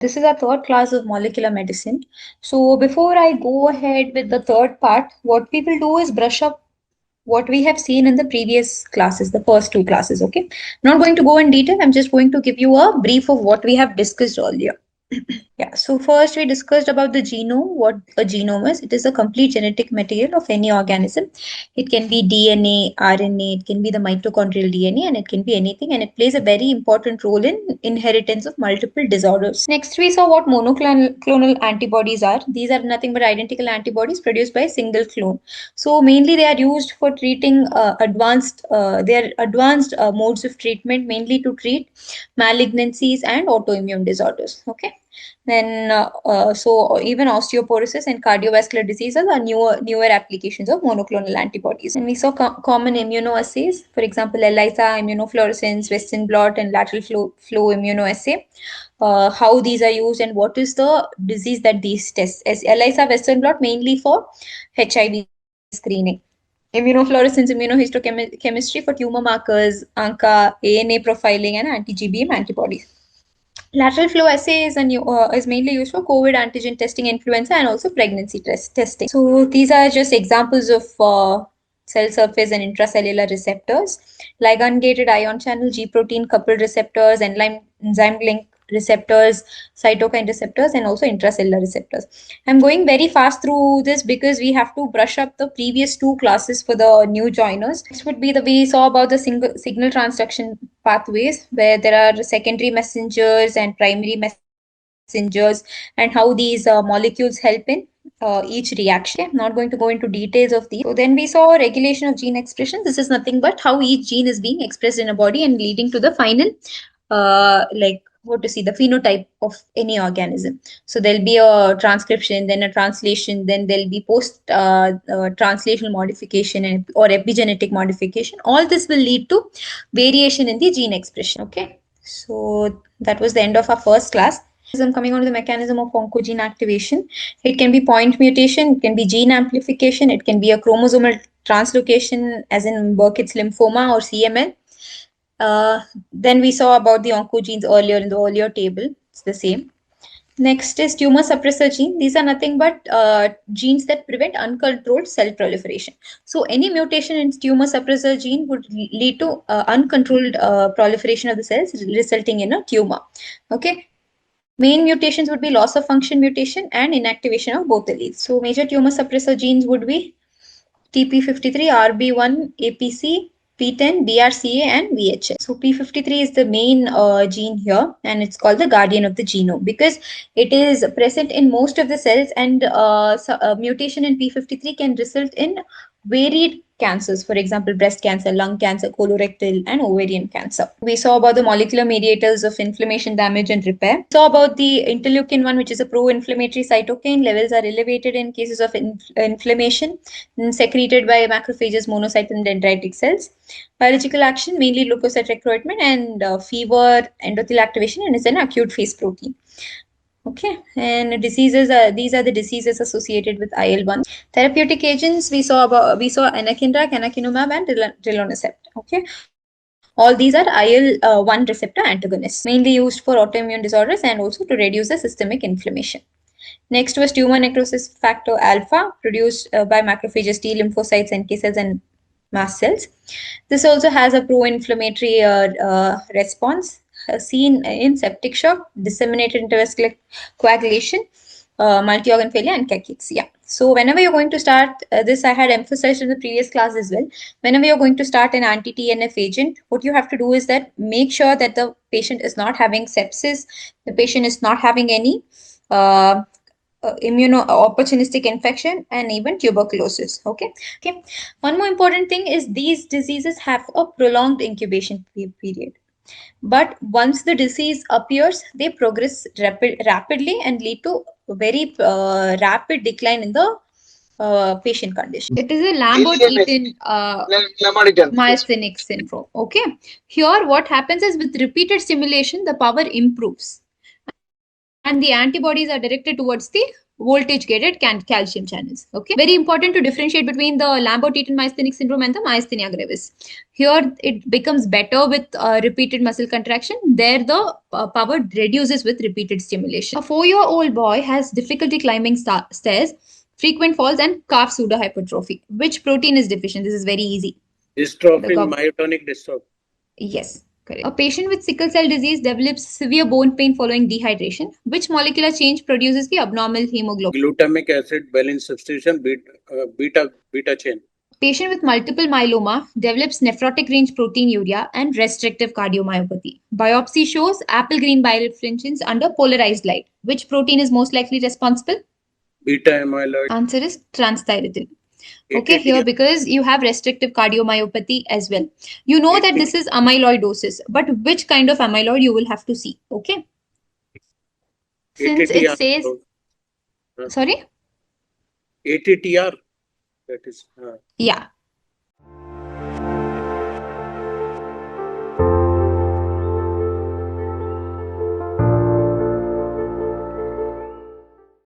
This is our third class of molecular medicine. So before I go ahead with the third part, what we will do is brush up what we have seen in the previous classes, the first two classes, okay? Not going to go in detail. I'm just going to give you a brief of what we have discussed earlier. Yeah, so first we discussed about the genome, what a genome is. It is a complete genetic material of any organism. It can be DNA, RNA, it can be the mitochondrial DNA, and it can be anything. And it plays a very important role in inheritance of multiple disorders. Next, we saw what monoclonal antibodies are. These are nothing but identical antibodies produced by a single clone. So mainly they are used for treating advanced modes of treatment, mainly to treat malignancies and autoimmune disorders. Okay. Then, so even osteoporosis and cardiovascular diseases are newer applications of monoclonal antibodies. And we saw common immunoassays, for example, ELISA, immunofluorescence, Western blot, and lateral flow immunoassay. How these are used and what is the disease that these test. As ELISA, Western blot, mainly for HIV screening. Immunofluorescence, immunohistochemistry for tumor markers, ANCA, ANA profiling, and anti-GBM antibodies. Lateral flow assay is mainly used for COVID antigen testing, influenza, and also pregnancy testing. So these are just examples of cell surface and intracellular receptors, ligand-gated ion channel, G protein coupled receptors, enzyme link receptors, cytokine receptors, and also intracellular receptors. I'm going very fast through this because we have to brush up the previous two classes for the new joiners. Next would be we saw about the signal transduction pathways, where there are secondary messengers and primary messengers, and how these molecules help in each reaction. I'm not going to go into details of these. So then we saw regulation of gene expression. This is nothing but how each gene is being expressed in a body and leading to the final the phenotype of any organism. So there'll be a transcription, then a translation, then there'll be post translational modification or epigenetic modification. All this will lead to variation in the gene expression. Okay, so that was the end of our first class. I'm coming on to the mechanism of oncogene activation. It can be point mutation, it can be gene amplification, it can be a chromosomal translocation, as in Burkitt's lymphoma or CML. Then we saw about the oncogenes earlier in the earlier table. It's the same. Next is tumor suppressor gene. These are nothing but genes that prevent uncontrolled cell proliferation. So any mutation in tumor suppressor gene would lead to uncontrolled proliferation of the cells, resulting in a tumor. Okay. Main mutations would be loss of function mutation and inactivation of both alleles. So major tumor suppressor genes would be TP53, RB1, APC, P10, BRCA, and VHS. So P53 is the main gene here, and it's called the guardian of the genome because it is present in most of the cells, and mutation in P53 can result in varied cancers, for example, breast cancer, lung cancer, colorectal, and ovarian cancer. We saw about the molecular mediators of inflammation, damage, and repair. We saw about the interleukin-1, which is a pro-inflammatory cytokine. Levels are elevated in cases of inflammation, secreted by macrophages, monocytes, and dendritic cells. Biological action, mainly leukocyte recruitment and fever, endothelial activation, and is an acute phase protein. Okay, and diseases these are the diseases associated with IL-1. Therapeutic agents, we saw anakinra, canakinumab, and rilonacept. Okay, all these are IL-1 receptor antagonists, mainly used for autoimmune disorders and also to reduce the systemic inflammation. Next was tumor necrosis factor alpha, produced by macrophages, T lymphocytes, NK cells, and mast cells. This also has a pro-inflammatory response seen in septic shock, disseminated intravascular coagulation, multi-organ failure, and cachexia. So whenever you're going to start this, I had emphasized in the previous class as well. Whenever you're going to start an anti-TNF agent, what you have to do is that make sure that the patient is not having sepsis, the patient is not having any immuno-opportunistic infection, and even tuberculosis. Okay. One more important thing is these diseases have a prolonged incubation period. But once the disease appears, they progress rapidly and lead to a very rapid decline in the patient condition. It is a Lambert-Eaton myasthenic syndrome. Okay. Here, what happens is with repeated stimulation, the power improves, and the antibodies are directed towards the voltage gated calcium channels. Okay, very important to differentiate between the Lambert-Eaton myasthenic syndrome and the myasthenia gravis. Here it becomes better with repeated muscle contraction. There the power reduces with repeated stimulation. A 4-year-old boy has difficulty climbing stairs, frequent falls, and calf pseudohypertrophy. Which protein is deficient? This is very easy. Dystrophin, myotonic dystrophy. Yes, correct. A patient with sickle cell disease develops severe bone pain following dehydration. Which molecular change produces the abnormal hemoglobin? Glutamic acid balance substitution, beta chain. Patient with multiple myeloma develops nephrotic range proteinuria and restrictive cardiomyopathy. Biopsy shows apple green birefringence under polarized light. Which protein is most likely responsible? Beta amyloid. Answer is transthyretin. Okay, here because you have restrictive cardiomyopathy as well. You know that this is amyloidosis, but which kind of amyloid you will have to see. Okay. Since it says, sorry? ATTR. That is. Yeah.